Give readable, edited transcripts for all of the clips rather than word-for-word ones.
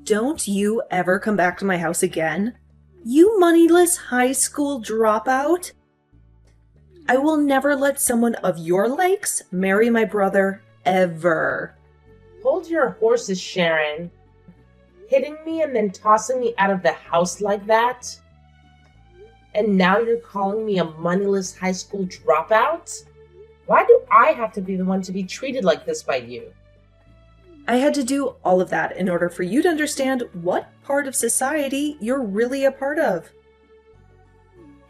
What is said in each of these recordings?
Don't you ever come back to my house again? You moneyless high school dropout! I will never let someone of your likes marry my brother, ever. Hold your horses, Sharon. Hitting me and then tossing me out of the house like that? And now you're calling me a moneyless high school dropout? Why do I have to be the one to be treated like this by you? I had to do all of that in order for you to understand what part of society you're really a part of.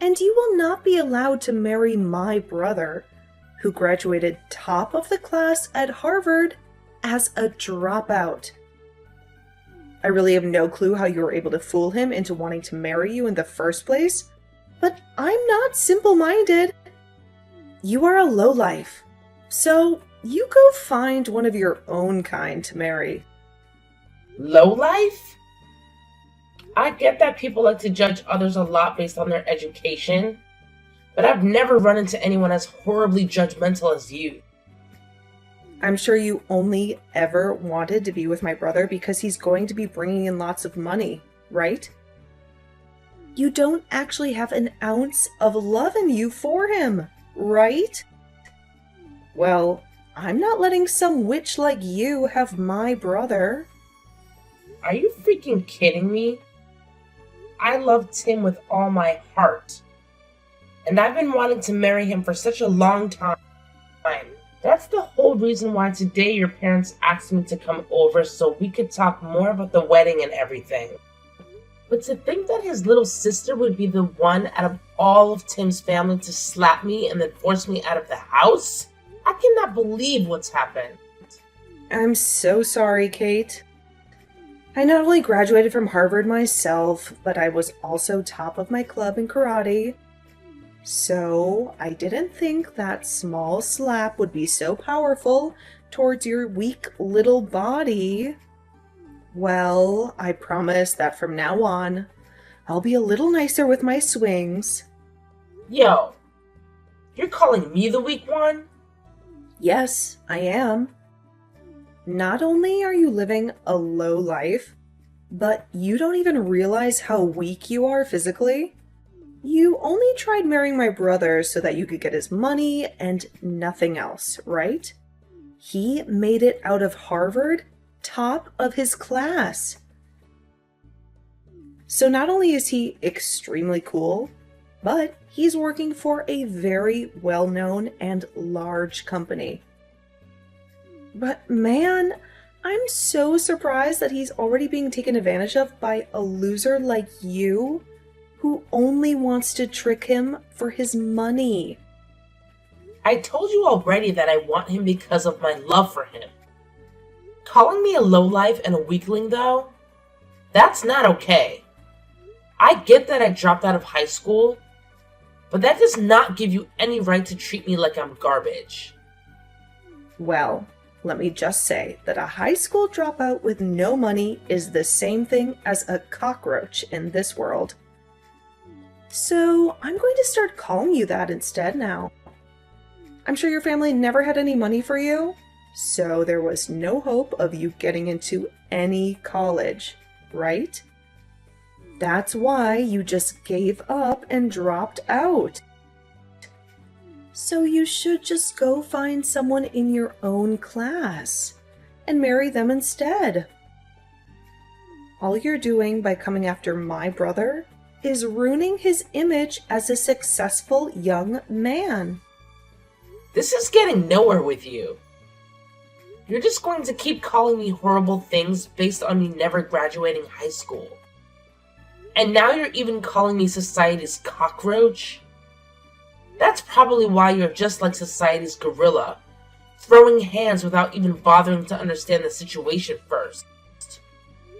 And you will not be allowed to marry my brother, who graduated top of the class at Harvard as a dropout. I really have no clue how you were able to fool him into wanting to marry you in the first place, but I'm not simple-minded. You are a lowlife, so you go find one of your own kind to marry. Lowlife? I get that people like to judge others a lot based on their education, but I've never run into anyone as horribly judgmental as you. I'm sure you only ever wanted to be with my brother because he's going to be bringing in lots of money, right? You don't actually have an ounce of love in you for him, right? Well, I'm not letting some witch like you have my brother. Are you freaking kidding me? I love Tim with all my heart. And I've been wanting to marry him for such a long time. That's the whole reason why today your parents asked me to come over so we could talk more about the wedding and everything. But to think that his little sister would be the one out of all of Tim's family to slap me and then force me out of the house? I cannot believe what's happened. I'm so sorry, Kate. I not only graduated from Harvard myself, but I was also top of my club in karate. So, I didn't think that small slap would be so powerful towards your weak little body. Well, I promise that from now on, I'll be a little nicer with my swings. Yo, you're calling me the weak one? Yes, I am. Not only are you living a low life, but you don't even realize how weak you are physically. You only tried marrying my brother so that you could get his money and nothing else, right? He made it out of Harvard, top of his class. So not only is he extremely cool, but he's working for a very well-known and large company. But man, I'm so surprised that he's already being taken advantage of by a loser like you, who only wants to trick him for his money. I told you already that I want him because of my love for him. Calling me a lowlife and a weakling, though? That's not okay. I get that I dropped out of high school, but that does not give you any right to treat me like I'm garbage. Well, let me just say that a high school dropout with no money is the same thing as a cockroach in this world. So I'm going to start calling you that instead now. I'm sure your family never had any money for you, so there was no hope of you getting into any college, right? That's why you just gave up and dropped out. So you should just go find someone in your own class and marry them instead. All you're doing by coming after my brother is ruining his image as a successful young man. This is getting nowhere with you. You're just going to keep calling me horrible things based on me never graduating high school. And now you're even calling me society's cockroach? That's probably why you're just like society's gorilla, throwing hands without even bothering to understand the situation first.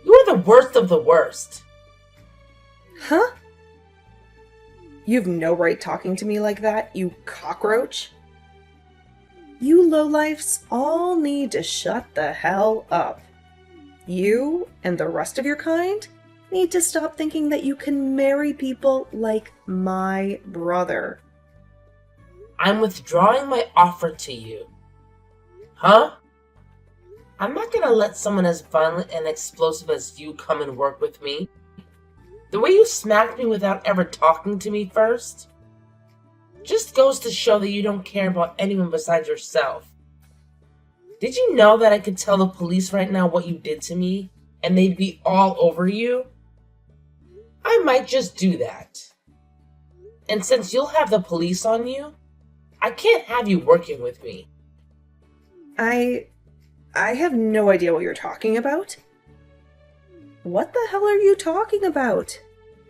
You are the worst of the worst. Huh? You've no right talking to me like that, you cockroach. You lowlifes all need to shut the hell up. You and the rest of your kind need to stop thinking that you can marry people like my brother. I'm withdrawing my offer to you. Huh? I'm not gonna let someone as violent and explosive as you come and work with me. The way you smacked me without ever talking to me first just goes to show that you don't care about anyone besides yourself. Did you know that I could tell the police right now what you did to me, and they'd be all over you? I might just do that. And since you'll have the police on you, I can't have you working with me. I have no idea what you're talking about. What the hell are you talking about?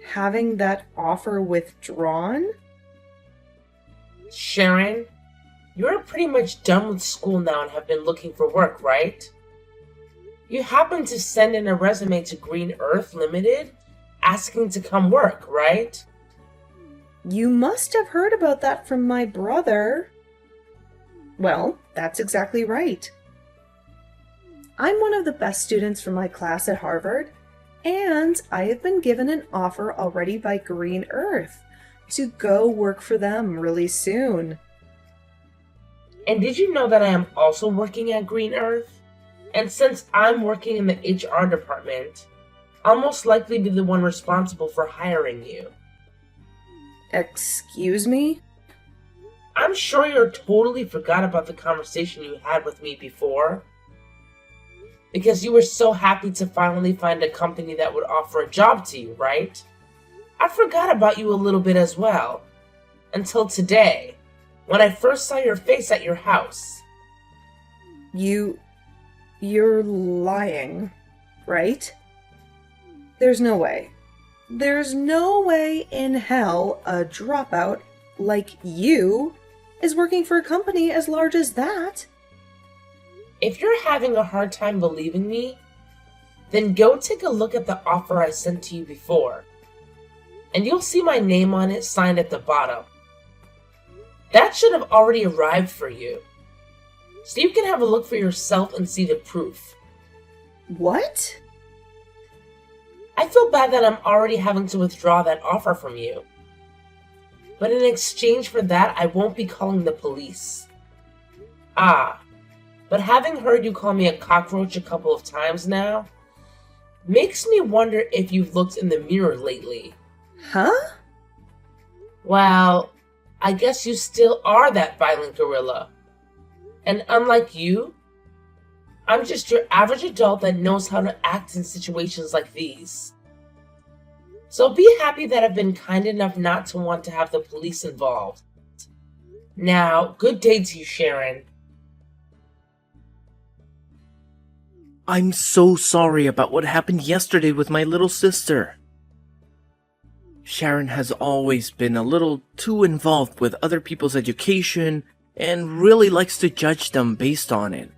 Having that offer withdrawn? Sharon, you're pretty much done with school now and have been looking for work, right? You happened to send in a resume to Green Earth Limited asking to come work, right? You must have heard about that from my brother. Well, that's exactly right. I'm one of the best students from my class at Harvard, and I have been given an offer already by Green Earth to go work for them really soon. And did you know that I am also working at Green Earth? And since I'm working in the HR department, I'll most likely be the one responsible for hiring you. Excuse me? I'm sure you totally forgot about the conversation you had with me before, because you were so happy to finally find a company that would offer a job to you, right? I forgot about you a little bit as well, until today, when I first saw your face at your house. You're lying, right? There's no way. There's no way in hell a dropout like you is working for a company as large as that. If you're having a hard time believing me, then go take a look at the offer I sent to you before, and you'll see my name on it signed at the bottom. That should have already arrived for you, so you can have a look for yourself and see the proof. What? I feel bad that I'm already having to withdraw that offer from you, but in exchange for that, I won't be calling the police. But having heard you call me a cockroach a couple of times now, makes me wonder if you've looked in the mirror lately. Huh? Well, I guess you still are that violent gorilla. And unlike you, I'm just your average adult that knows how to act in situations like these. So be happy that I've been kind enough not to want to have the police involved. Now, good day to you, Sharon. I'm so sorry about what happened yesterday with my little sister. Sharon has always been a little too involved with other people's education and really likes to judge them based on it.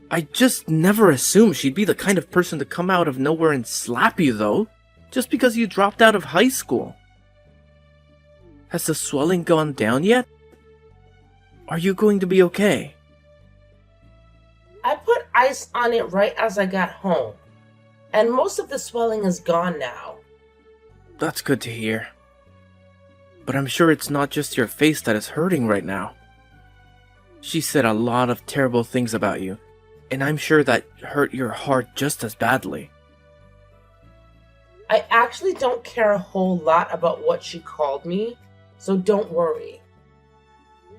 I just never assumed she'd be the kind of person to come out of nowhere and slap you though, just because you dropped out of high school. Has the swelling gone down yet? Are you going to be okay? I put ice on it right as I got home, and most of the swelling is gone now. That's good to hear. But I'm sure it's not just your face that is hurting right now. She said a lot of terrible things about you, and I'm sure that hurt your heart just as badly. I actually don't care a whole lot about what she called me, so don't worry.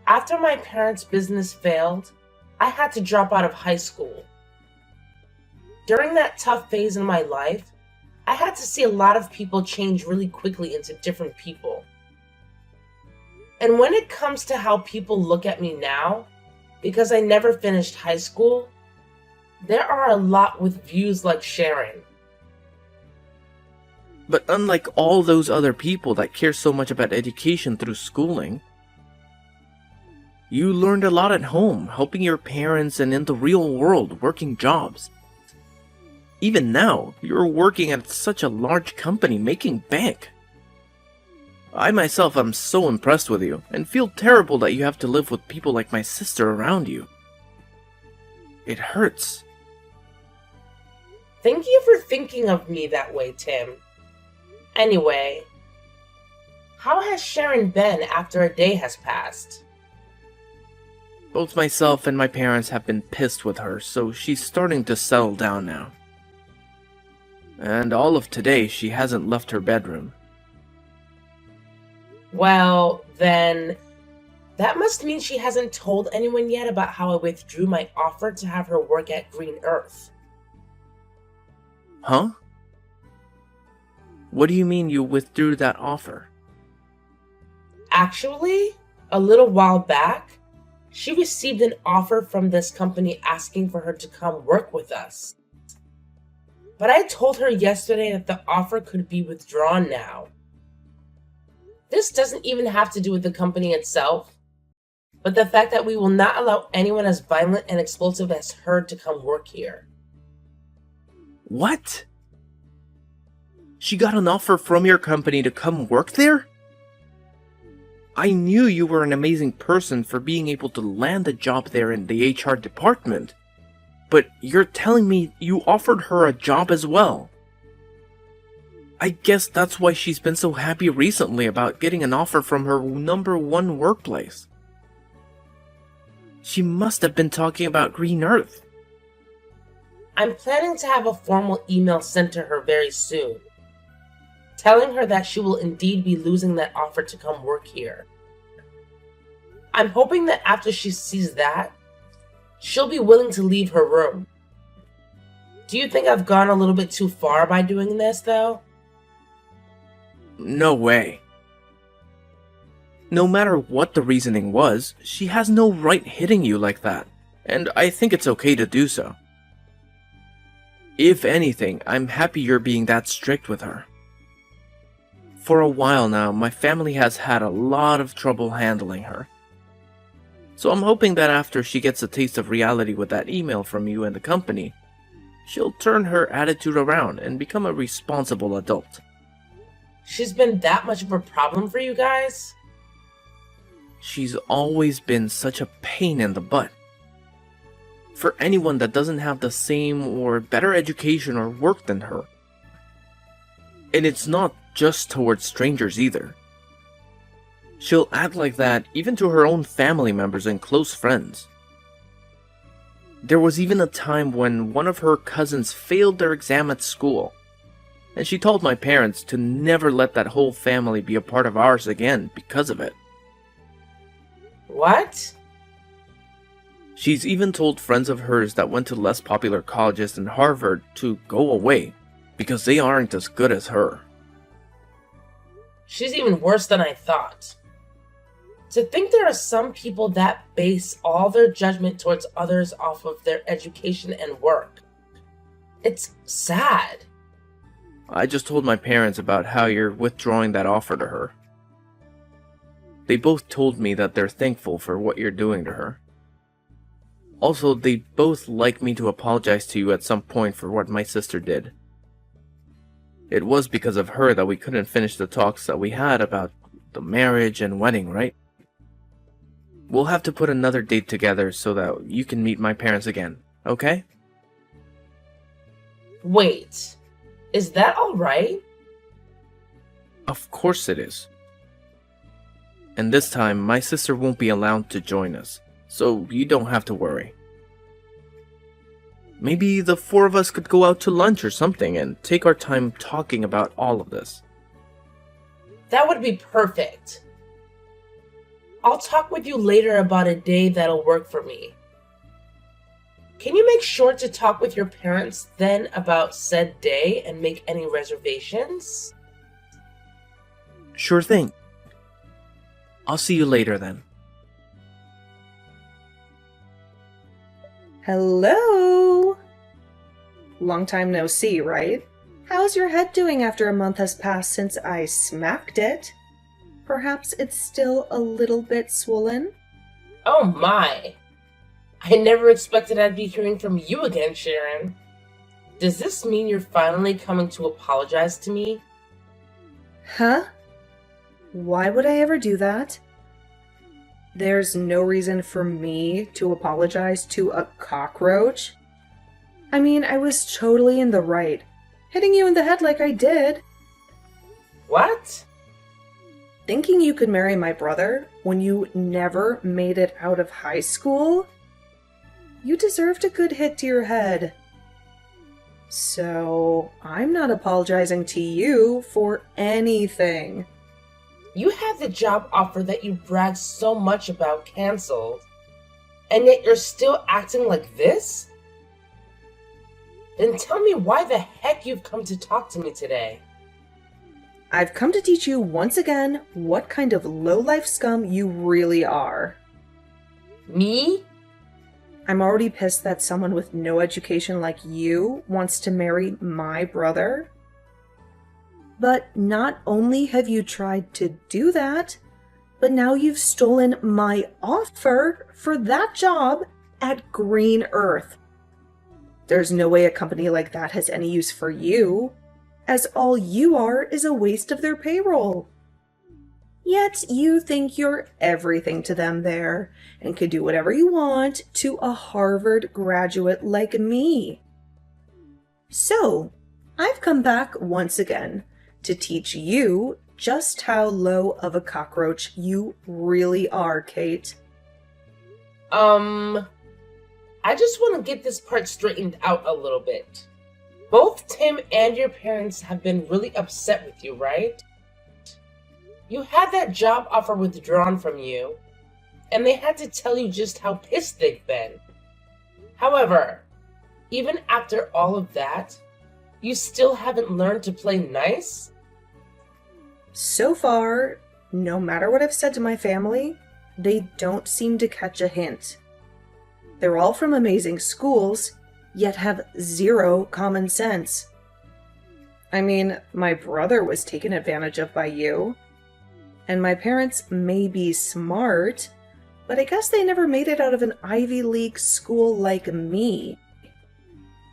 After my parents' business failed, I had to drop out of high school. During that tough phase in my life, I had to see a lot of people change really quickly into different people. And when it comes to how people look at me now, because I never finished high school, there are a lot with views like Sharon. But unlike all those other people that care so much about education through schooling, you learned a lot at home, helping your parents and in the real world working jobs. Even now, you're working at such a large company making bank. I myself am so impressed with you and feel terrible that you have to live with people like my sister around you. It hurts. Thank you for thinking of me that way, Tim. Anyway, how has Sharon been after a day has passed? Both myself and my parents have been pissed with her, so she's starting to settle down now. And all of today, she hasn't left her bedroom. Well, then, that must mean she hasn't told anyone yet about how I withdrew my offer to have her work at Green Earth. Huh? What do you mean you withdrew that offer? Actually, a little while back, she received an offer from this company asking for her to come work with us. But I told her yesterday that the offer could be withdrawn now. This doesn't even have to do with the company itself, but the fact that we will not allow anyone as violent and explosive as her to come work here. What? She got an offer from your company to come work there? I knew you were an amazing person for being able to land a job there in the HR department. But you're telling me you offered her a job as well. I guess that's why she's been so happy recently about getting an offer from her #1 workplace. She must have been talking about Green Earth. I'm planning to have a formal email sent to her very soon, telling her that she will indeed be losing that offer to come work here. I'm hoping that after she sees that, she'll be willing to leave her room. Do you think I've gone a little bit too far by doing this, though? No way. No matter what the reasoning was, she has no right hitting you like that, and I think it's okay to do so. If anything, I'm happy you're being that strict with her. For a while now, my family has had a lot of trouble handling her. So I'm hoping that after she gets a taste of reality with that email from you and the company, she'll turn her attitude around and become a responsible adult. She's been that much of a problem for you guys? She's always been such a pain in the butt. For anyone that doesn't have the same or better education or work than her. And it's not just towards strangers either. She'll act like that even to her own family members and close friends. There was even a time when one of her cousins failed their exam at school, and she told my parents to never let that whole family be a part of ours again because of it. What? She's even told friends of hers that went to less popular colleges than Harvard to go away because they aren't as good as her. She's even worse than I thought. To think there are some people that base all their judgment towards others off of their education and work. It's sad. I just told my parents about how you're withdrawing that offer to her. They both told me that they're thankful for what you're doing to her. Also, they'd both like me to apologize to you at some point for what my sister did. It was because of her that we couldn't finish the talks that we had about the marriage and wedding, right? We'll have to put another date together so that you can meet my parents again, okay? Wait, is that alright? Of course it is. And this time, my sister won't be allowed to join us, so you don't have to worry. Maybe the four of us could go out to lunch or something and take our time talking about all of this. That would be perfect. I'll talk with you later about a day that'll work for me. Can you make sure to talk with your parents then about said day and make any reservations? Sure thing. I'll see you later then. Hello? Long time no see, right? How's your head doing after a month has passed since I smacked it? Perhaps it's still a little bit swollen? Oh my! I never expected I'd be hearing from you again, Sharon. Does this mean you're finally coming to apologize to me? Huh? Why would I ever do that? There's no reason for me to apologize to a cockroach. I mean, I was totally in the right. Hitting you in the head like I did. What? Thinking you could marry my brother when you never made it out of high school? You deserved a good hit to your head. So, I'm not apologizing to you for anything. You had the job offer that you bragged so much about canceled, and yet you're still acting like this? Then tell me why the heck you've come to talk to me today. I've come to teach you once again what kind of low-life scum you really are. Me? I'm already pissed that someone with no education like you wants to marry my brother. But not only have you tried to do that, but now you've stolen my offer for that job at Green Earth. There's no way a company like that has any use for you, as all you are is a waste of their payroll. Yet you think you're everything to them there and can do whatever you want to a Harvard graduate like me. So, I've come back once again to teach you just how low of a cockroach you really are, Kate. I just want to get this part straightened out a little bit. Both Tim and your parents have been really upset with you, right? You had that job offer withdrawn from you, and they had to tell you just how pissed they've been. However, even after all of that, you still haven't learned to play nice? So far, no matter what I've said to my family, they don't seem to catch a hint. They're all from amazing schools, yet have zero common sense. I mean, my brother was taken advantage of by you. And my parents may be smart, but I guess they never made it out of an Ivy League school like me.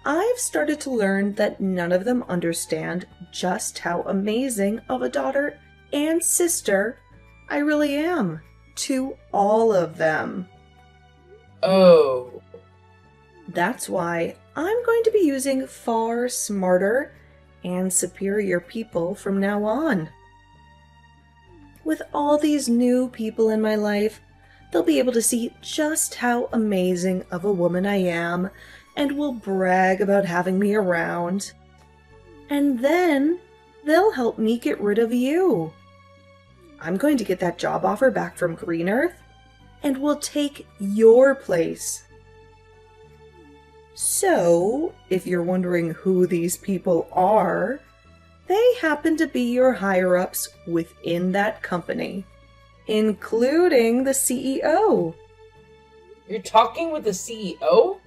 I've started to learn that none of them understand just how amazing of a daughter and sister I really am to all of them. Oh. That's why I'm going to be using far smarter and superior people from now on. With all these new people in my life, they'll be able to see just how amazing of a woman I am and will brag about having me around. And then they'll help me get rid of you. I'm going to get that job offer back from Green Earth and will take your place. So, if you're wondering who these people are, they happen to be your higher-ups within that company, including the CEO. You're talking with the CEO?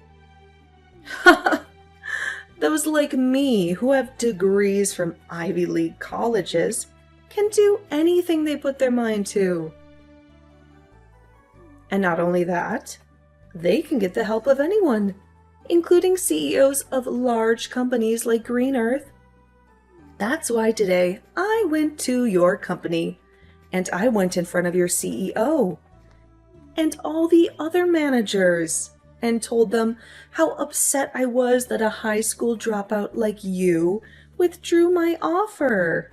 Those like me who have degrees from Ivy League colleges can do anything they put their mind to. And not only that, they can get the help of anyone, including CEOs of large companies like Green Earth. That's why today I went to your company, and I went in front of your CEO and all the other managers and told them how upset I was that a high school dropout like you withdrew my offer.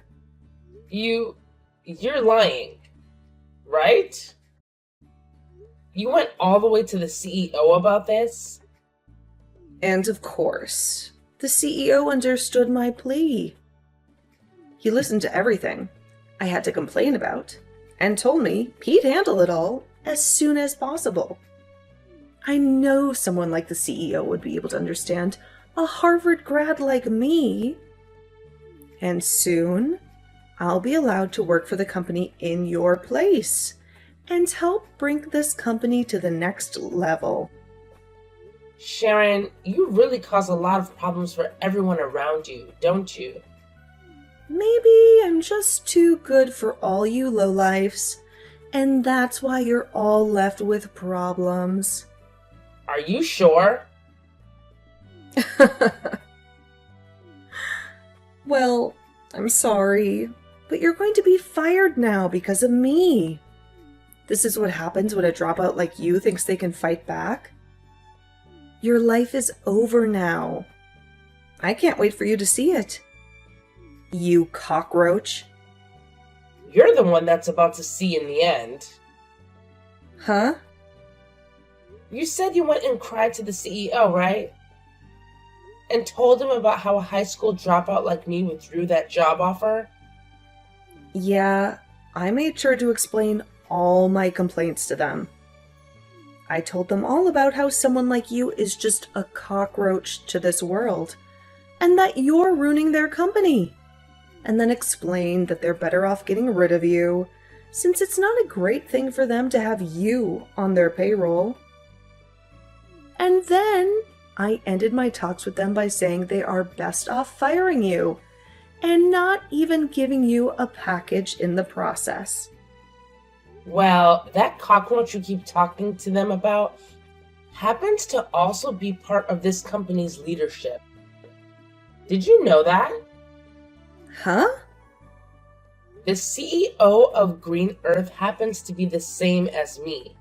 You're lying, right? You went all the way to the CEO about this? And of course, the CEO understood my plea. He listened to everything I had to complain about and told me he'd handle it all as soon as possible. I know someone like the CEO would be able to understand a Harvard grad like me. And soon, I'll be allowed to work for the company in your place and help bring this company to the next level. Sharon, you really cause a lot of problems for everyone around you, don't you? Maybe I'm just too good for all you lowlifes, and that's why you're all left with problems. Are you sure? Well, I'm sorry, but you're going to be fired now because of me. This is what happens when a dropout like you thinks they can fight back. Your life is over now. I can't wait for you to see it. You cockroach. You're the one that's about to see in the end. Huh? You said you went and cried to the CEO, right? And told him about how a high school dropout like me withdrew that job offer? Yeah, I made sure to explain all my complaints to them. I told them all about how someone like you is just a cockroach to this world, and that you're ruining their company. And then explained that they're better off getting rid of you, since it's not a great thing for them to have you on their payroll. And then I ended my talks with them by saying they are best off firing you, and not even giving you a package in the process. Well, that cockroach you keep talking to them about happens to also be part of this company's leadership. Did you know that? Huh? The CEO of Green Earth happens to be the same as me,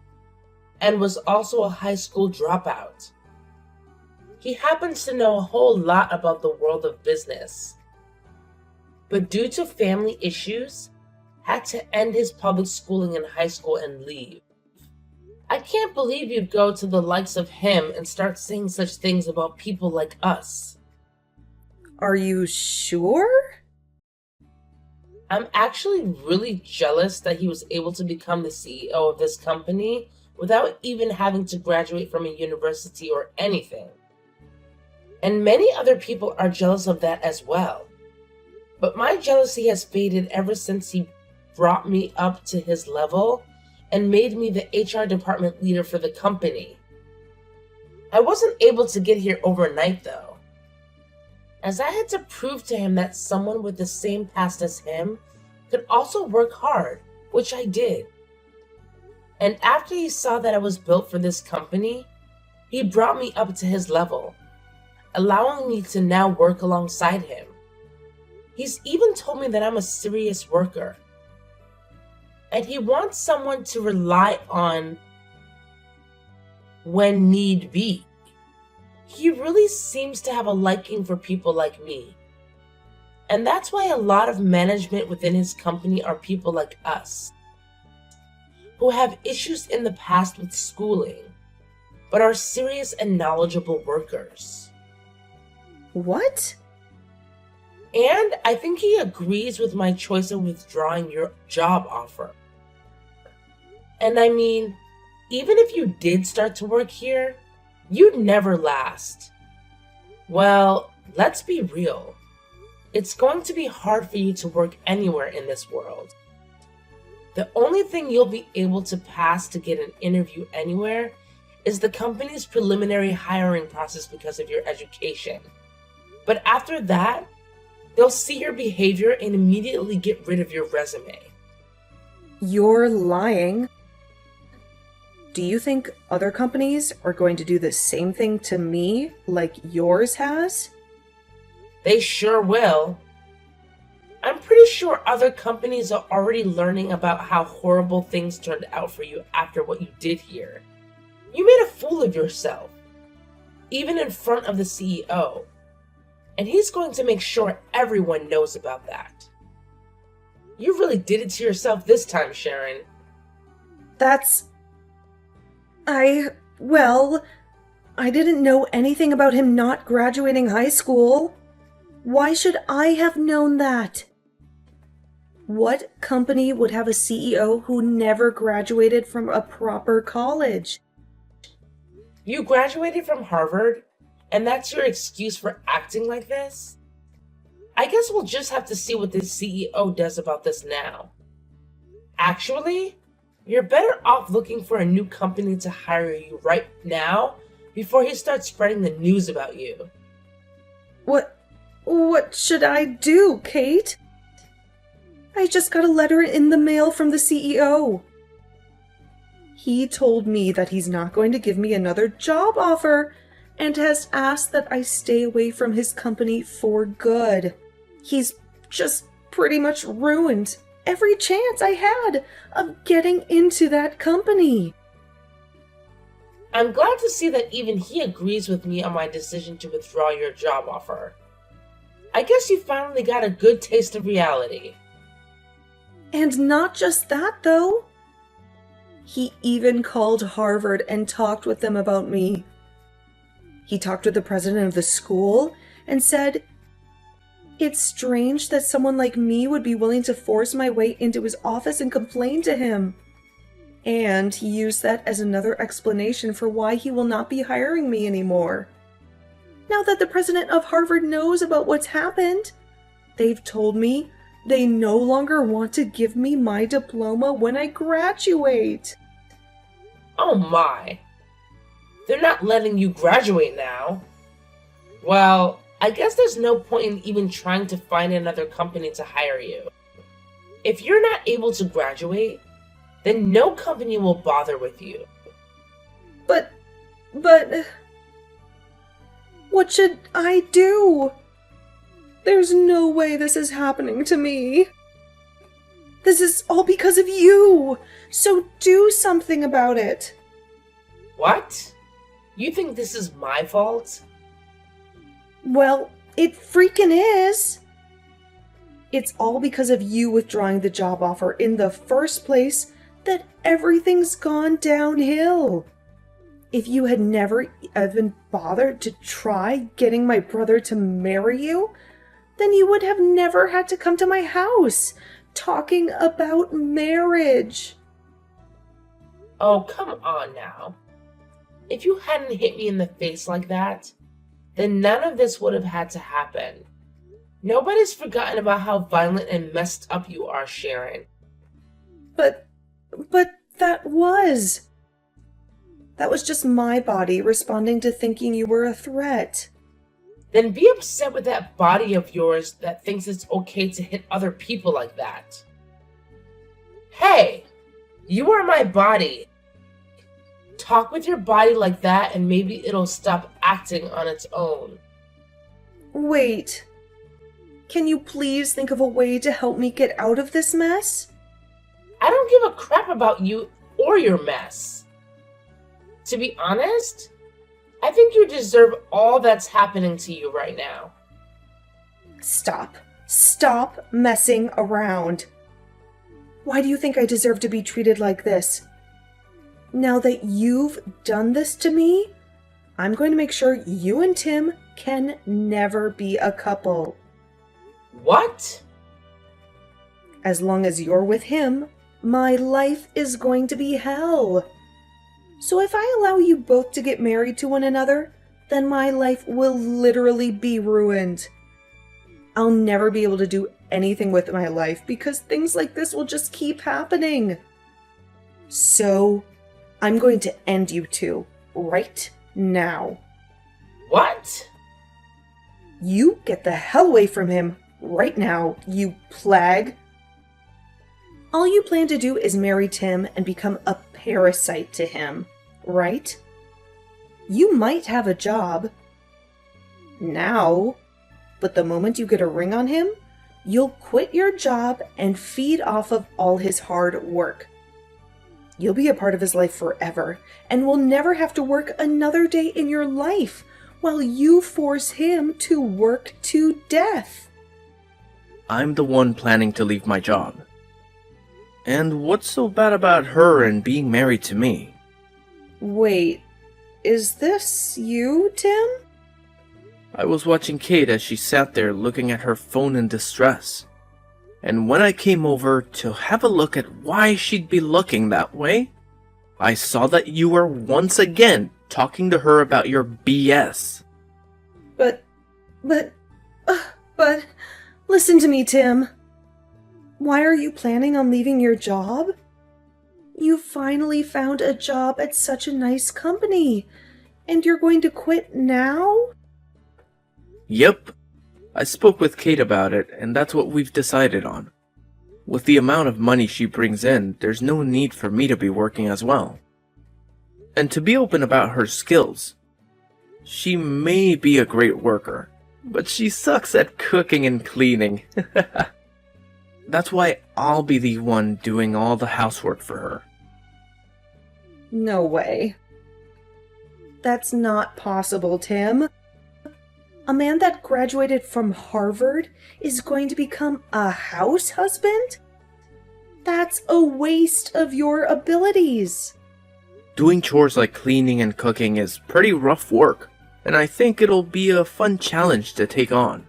and was also a high school dropout. He happens to know a whole lot about the world of business, but due to family issues, had to end his public schooling in high school and leave. I can't believe you'd go to the likes of him and start saying such things about people like us. Are you sure? I'm actually really jealous that he was able to become the CEO of this company without even having to graduate from a university or anything. And many other people are jealous of that as well. But my jealousy has faded ever since he brought me up to his level and made me the HR department leader for the company. I wasn't able to get here overnight though, as I had to prove to him that someone with the same past as him could also work hard, which I did. And after he saw that I was built for this company, he brought me up to his level, allowing me to now work alongside him. He's even told me that I'm a serious worker, and he wants someone to rely on when need be. He really seems to have a liking for people like me. And that's why a lot of management within his company are people like us, who have issues in the past with schooling, but are serious and knowledgeable workers. What? And I think he agrees with my choice of withdrawing your job offer. And I mean, even if you did start to work here, you'd never last. Well, let's be real. It's going to be hard for you to work anywhere in this world. The only thing you'll be able to pass to get an interview anywhere is the company's preliminary hiring process because of your education. But after that, they'll see your behavior and immediately get rid of your resume. You're lying. Do you think other companies are going to do the same thing to me like yours has? They sure will. I'm pretty sure other companies are already learning about how horrible things turned out for you after what you did here. You made a fool of yourself, even in front of the CEO. And he's going to make sure everyone knows about that. You really did it to yourself this time, Sharon. Well, I didn't know anything about him not graduating high school. Why should I have known that? What company would have a CEO who never graduated from a proper college? You graduated from Harvard, and that's your excuse for acting like this? I guess we'll just have to see what the CEO does about this now. Actually, you're better off looking for a new company to hire you right now before he starts spreading the news about you. What should I do, Kate? I just got a letter in the mail from the CEO. He told me that he's not going to give me another job offer and has asked that I stay away from his company for good. He's just pretty much ruined every chance I had of getting into that company. I'm glad to see that even he agrees with me on my decision to withdraw your job offer. I guess you finally got a good taste of reality. And not just that, though. He even called Harvard and talked with them about me. He talked with the president of the school and said, "It's strange that someone like me would be willing to force my way into his office and complain to him." And he used that as another explanation for why he will not be hiring me anymore. Now that the president of Harvard knows about what's happened, they've told me they no longer want to give me my diploma when I graduate. Oh my. They're not letting you graduate now. Well, I guess there's no point in even trying to find another company to hire you. If you're not able to graduate, then no company will bother with you. But... what should I do? There's no way this is happening to me. This is all because of you, so do something about it. What? You think this is my fault? Well, it freaking is. It's all because of you withdrawing the job offer in the first place that everything's gone downhill. If you had never even bothered to try getting my brother to marry you, then you would have never had to come to my house talking about marriage. Oh, come on now. If you hadn't hit me in the face like that, then none of this would have had to happen. Nobody's forgotten about how violent and messed up you are, Sharon. But that was just my body responding to thinking you were a threat. Then be upset with that body of yours that thinks it's okay to hit other people like that. Hey, you are my body. Talk with your body like that and maybe it'll stop acting on its own. Wait. Can you please think of a way to help me get out of this mess? I don't give a crap about you or your mess. To be honest, I think you deserve all that's happening to you right now. Stop messing around. Why do you think I deserve to be treated like this? Now that you've done this to me, I'm going to make sure you and Tim can never be a couple. What? As long as you're with him, my life is going to be hell. So if I allow you both to get married to one another, then my life will literally be ruined. I'll never be able to do anything with my life because things like this will just keep happening. So, I'm going to end you two right now. What? You get the hell away from him right now, you plague. All you plan to do is marry Tim and become a parasite to him, right? You might have a job now, but the moment you get a ring on him, you'll quit your job and feed off of all his hard work. You'll be a part of his life forever and will never have to work another day in your life while you force him to work to death. I'm the one planning to leave my job. And what's so bad about her and being married to me? Wait, is this you, Tim? I was watching Kate as she sat there looking at her phone in distress. And when I came over to have a look at why she'd be looking that way, I saw that you were once again talking to her about your BS. But, listen to me, Tim. Why are you planning on leaving your job? You finally found a job at such a nice company, and you're going to quit now? Yep. I spoke with Kate about it, and that's what we've decided on. With the amount of money she brings in, there's no need for me to be working as well. And to be open about her skills, she may be a great worker, but she sucks at cooking and cleaning. That's why I'll be the one doing all the housework for her. No way. That's not possible, Tim. A man that graduated from Harvard is going to become a house husband? That's a waste of your abilities. Doing chores like cleaning and cooking is pretty rough work, and I think it'll be a fun challenge to take on.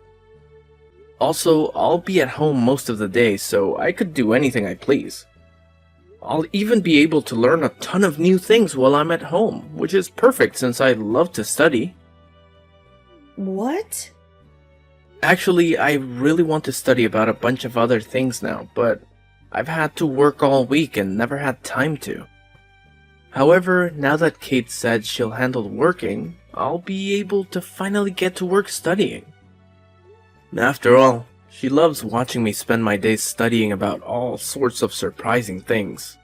Also, I'll be at home most of the day, so I could do anything I please. I'll even be able to learn a ton of new things while I'm at home, which is perfect since I love to study. What? Actually, I really want to study about a bunch of other things now, but I've had to work all week and never had time to. However, now that Kate said she'll handle working, I'll be able to finally get to work studying. After all, she loves watching me spend my days studying about all sorts of surprising things.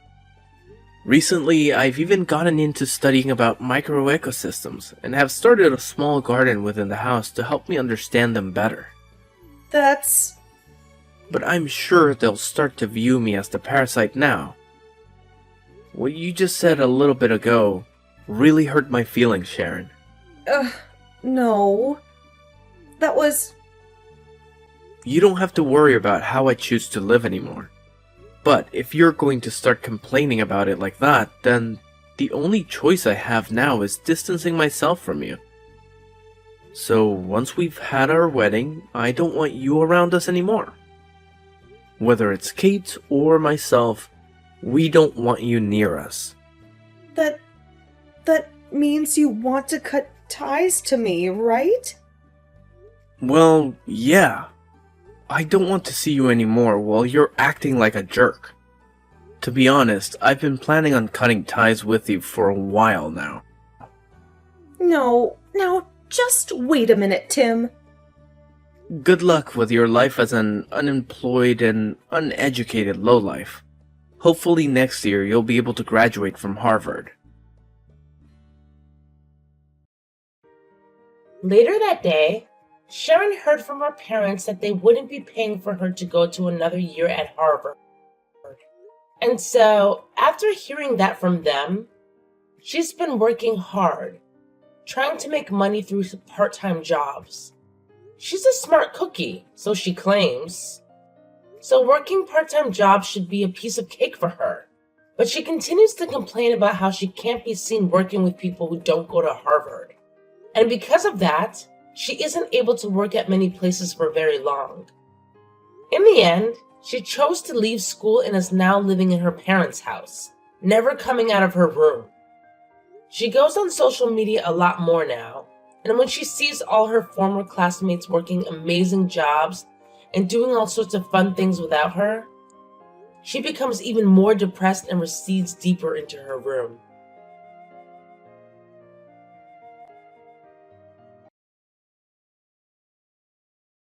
Recently, I've even gotten into studying about microecosystems and have started a small garden within the house to help me understand them better. That's... But I'm sure they'll start to view me as the parasite now. What you just said a little bit ago really hurt my feelings, Sharon. No. That was... You don't have to worry about how I choose to live anymore. But if you're going to start complaining about it like that, then the only choice I have now is distancing myself from you. So once we've had our wedding, I don't want you around us anymore. Whether it's Kate or myself, we don't want you near us. That means you want to cut ties to me, right? Well, yeah. I don't want to see you anymore while you're acting like a jerk. To be honest, I've been planning on cutting ties with you for a while now. No, now just wait a minute, Tim. Good luck with your life as an unemployed and uneducated lowlife. Hopefully next year you'll be able to graduate from Harvard. Later that day, Sharon heard from her parents that they wouldn't be paying for her to go to another year at Harvard. And so, after hearing that from them, she's been working hard, trying to make money through part-time jobs. She's a smart cookie, so she claims. So working part-time jobs should be a piece of cake for her. But she continues to complain about how she can't be seen working with people who don't go to Harvard. And because of that, she isn't able to work at many places for very long. In the end, she chose to leave school and is now living in her parents' house, never coming out of her room. She goes on social media a lot more now, and when she sees all her former classmates working amazing jobs and doing all sorts of fun things without her, she becomes even more depressed and recedes deeper into her room.